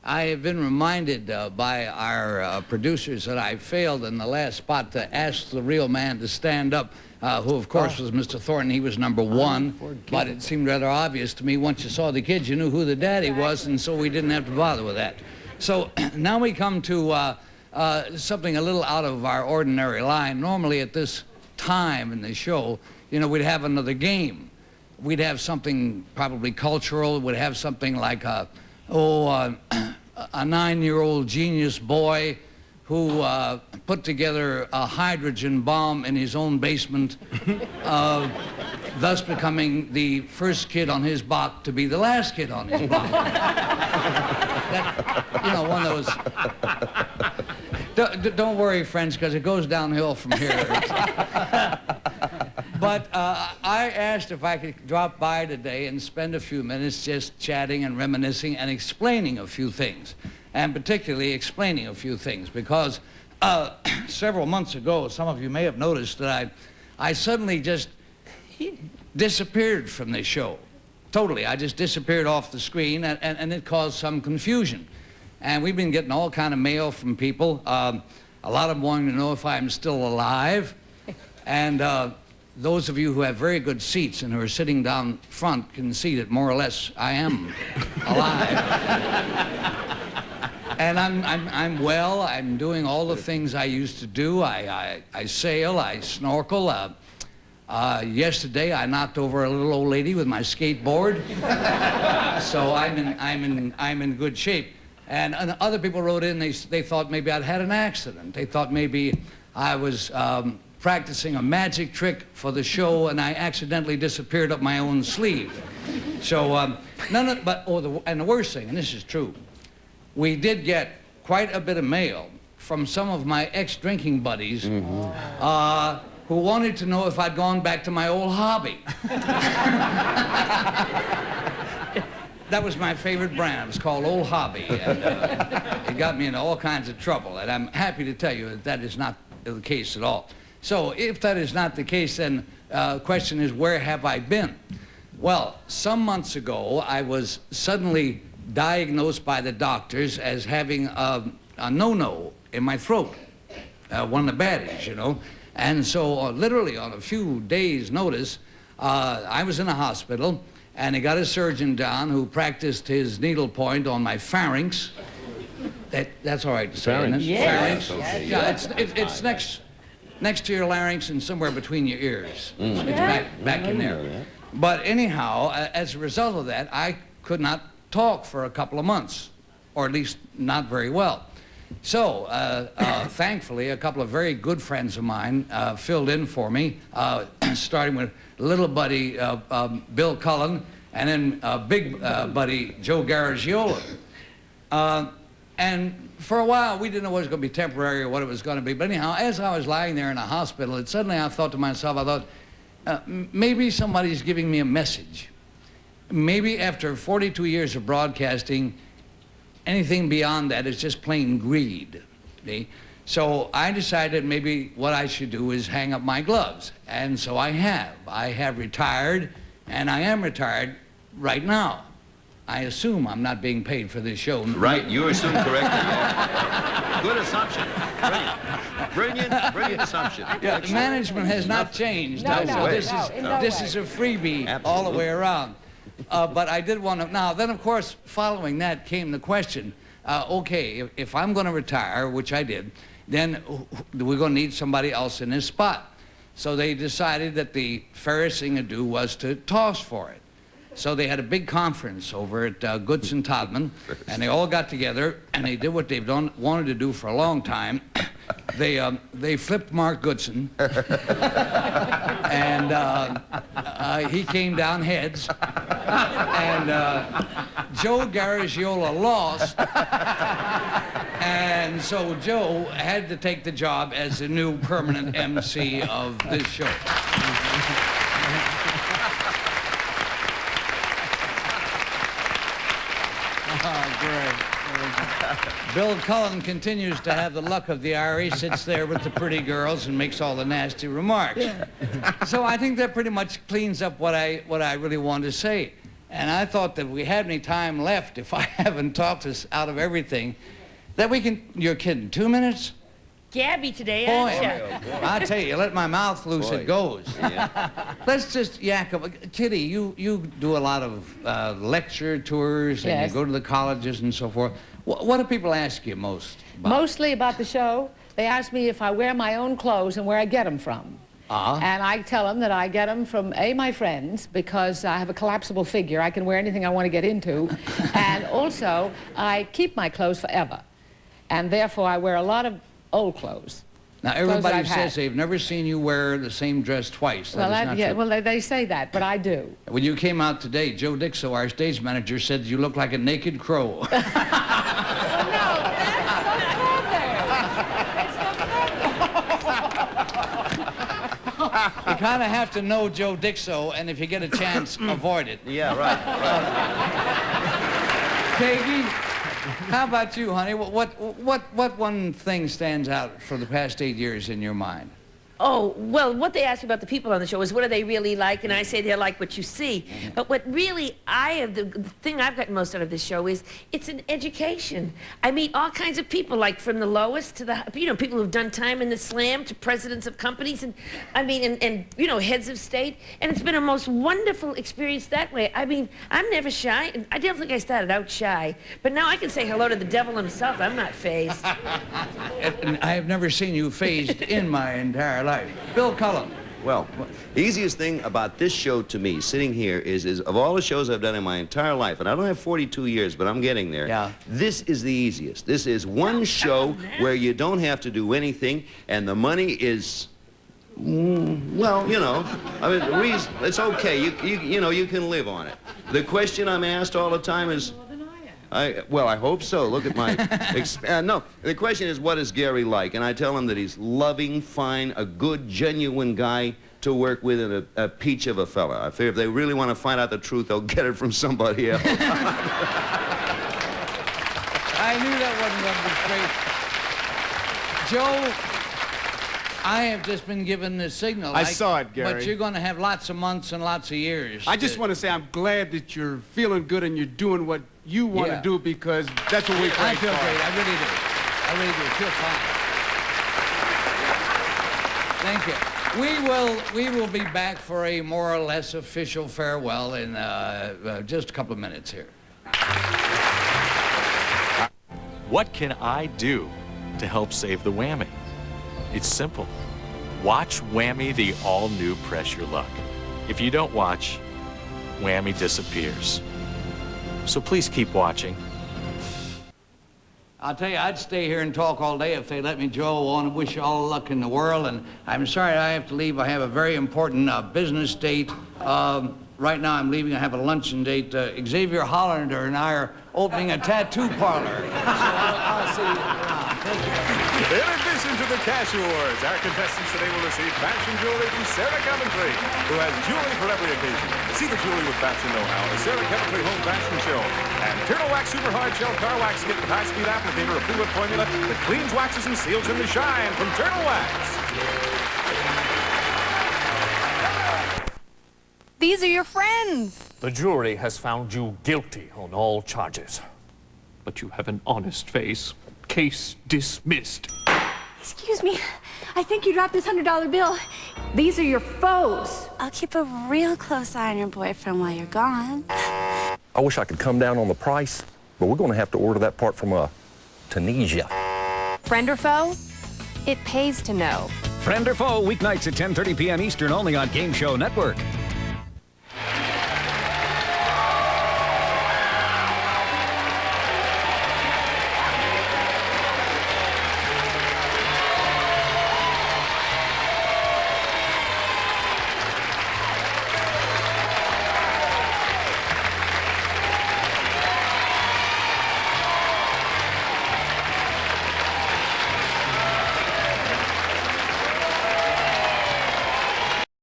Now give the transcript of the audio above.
I have been reminded by our producers that I failed in the last spot to ask the real man to stand up, who of course was Mr. Thornton. He was number one, but it seemed rather obvious to me once you saw the kids, you knew who the daddy was, and so we didn't have to bother with that. So now we come to something a little out of our ordinary line. Normally at this time in the show, you know, we'd have another game. We'd have something probably cultural. We'd have something like a 9-year-old genius boy who put together a hydrogen bomb in his own basement, thus becoming the first kid on his block to be the last kid on his block. That, you know, one of those... Don't worry, friends, because it goes downhill from here. But I asked if I could drop by today and spend a few minutes just chatting and reminiscing and explaining a few things, and particularly explaining a few things, because several months ago, some of you may have noticed that I suddenly just disappeared from this show. Totally, I just disappeared off the screen, and it caused some confusion. And we've been getting all kind of mail from people, a lot of them wanting to know if I'm still alive, and those of you who have very good seats and who are sitting down front can see that more or less I am alive. And I'm well. I'm doing all the things I used to do. I sail, I snorkel. Yesterday I knocked over a little old lady with my skateboard. So I'm in good shape. And other people wrote in, they thought maybe I'd had an accident. They thought maybe I was practicing a magic trick for the show, and I accidentally disappeared up my own sleeve. So, and the worst thing, and this is true, we did get quite a bit of mail from some of my ex-drinking buddies who wanted to know if I'd gone back to my old hobby. That was my favorite brand. It was called Old Hobby, and it got me into all kinds of trouble, and I'm happy to tell you that that is not the case at all. So if that is not the case, then the question is, where have I been? Well, some months ago, I was suddenly diagnosed by the doctors as having a no-no in my throat, one of the baddies, you know. And so literally on a few days' notice, I was in a hospital, and they got a surgeon down who practiced his needlepoint on my pharynx. That's all right to say, isn't it? Yes. Pharynx. Okay, yeah, it's next to your larynx and somewhere between your ears. It's back in there. But anyhow, as a result of that, I could not talk for a couple of months, or at least not very well. So, thankfully, a couple of very good friends of mine filled in for me, starting with little buddy Bill Cullen, and then big buddy Joe Garagiola. And for a while, we didn't know what it was going to be temporary or what it was going to be. But anyhow, as I was lying there in a hospital, suddenly I thought to myself, maybe somebody's giving me a message. Maybe after 42 years of broadcasting, anything beyond that is just plain greed. See? So I decided maybe what I should do is hang up my gloves. And so I have. I have retired, and I am retired right now. I assume I'm not being paid for this show. Right, you assume correctly. Yeah. Good assumption. Brilliant assumption. Yeah, the management has not changed. No, so this is a freebie all the way around. But I did want to, now then of course following that came the question, okay, if I'm going to retire, which I did, then we're going to need somebody else in this spot. So they decided that the fairest thing to do was to toss for it. So they had a big conference over at Goodson Todman, and they all got together and they did what they've wanted to do for a long time. They flipped Mark Goodson, and he came down heads, and Joe Garagiola lost, and so Joe had to take the job as the new permanent MC of this show. Great. Bill Cullen continues to have the luck of the hour. He sits there with the pretty girls and makes all the nasty remarks. So I think that pretty much cleans up what I really wanted to say. And I thought that if we had any time left, if I haven't talked us out of everything, that we can, you're kidding, 2 minutes? Gabby today, Boy, aren't you? I tell you, let my mouth loose, Boy. it goes. Yeah. Let's just yak up. Kitty, you do a lot of lecture tours, and Yes. you go to the colleges and so forth. What do people ask you most about? Mostly about the show. They ask me if I wear my own clothes and where I get them from. And I tell them that I get them from, A, my friends, because I have a collapsible figure. I can wear anything I want to get into. And also, I keep my clothes forever. And therefore, I wear a lot of old clothes. Now, Clothes everybody I've says had. they've never seen you wear the same dress twice. Well, That is not yeah, true. well, they say that, but I do. When you came out today, Joe Dixon, our stage manager, said you look like a naked crow. You kind of have to know Joe Dixon, and if you get a chance, avoid it. Yeah, right. Peggy, how about you, honey? What one thing stands out for the past 8 years in your mind? Oh, well, what they ask me about the people on the show is what do they really like, and I say they're like what you see. But what really the thing I've gotten most out of this show is it's an education. I meet all kinds of people, like from the lowest to the, people who've done time in the slam to presidents of companies, and I mean, and heads of state, and it's been a most wonderful experience that way. I mean, I'm never shy, and I don't think I started out shy, but now I can say hello to the devil himself. I'm not fazed. And I have never seen you phased in my entire life. Bill Cullen. Well, the easiest thing about this show to me, sitting here, is of all the shows I've done in my entire life, and I don't have 42 years, but I'm getting there. Yeah. This is the easiest. This is one show where you don't have to do anything, and the money is, well, I mean, it's okay. You can live on it. The question I'm asked all the time is, well, I hope so. Look at my... no, the question is, what is Garry like? And I tell him that he's loving, fine, a good, genuine guy to work with, and a peach of a fella. I figure if they really want to find out the truth, they'll get it from somebody else. I knew that wasn't going to be straight. Joe, I have just been given the signal. I saw it, Garry. But you're going to have lots of months and lots of years. I just want to say I'm glad that you're feeling good and you're doing what you want to do, because that's what we pray I feel for. great. I really do. I really do. I feel fine. Thank you. We will be back for a more or less official farewell in just a couple of minutes here. What can I do to help save the Whammy? It's simple. Watch Whammy, the all-new Press Your Luck. If you don't watch, Whammy disappears. So please keep watching. I'll tell you, I'd stay here and talk all day if they let me, Joe. I want to wish you all the luck in the world, and I'm sorry I have to leave. I have a very important business date. Right now I'm leaving. I have a luncheon date. Xavier Hollander and I are opening a tattoo parlor. So I'll see you around. Thank you. In addition to the cash awards, our contestants today will receive fashion jewelry from Sarah Coventry, who has jewelry for every occasion. See the jewelry with fashion know-how, the Sarah Coventry Home Fashion Show, and Turtle Wax Super Hard Shell Car Wax Kit with high-speed applicator, a fluid formula that cleans, waxes, and seals in the shine from Turtle Wax. These are your friends. The jury has found you guilty on all charges. But you have an honest face. Case dismissed. Excuse me. I think you dropped this $100 bill. These are your foes. I'll keep a real close eye on your boyfriend while you're gone. I wish I could come down on the price, but we're going to have to order that part from Tunisia. Friend or foe? It pays to know. Friend or Foe, weeknights at 10:30 p.m. Eastern, only on Game Show Network.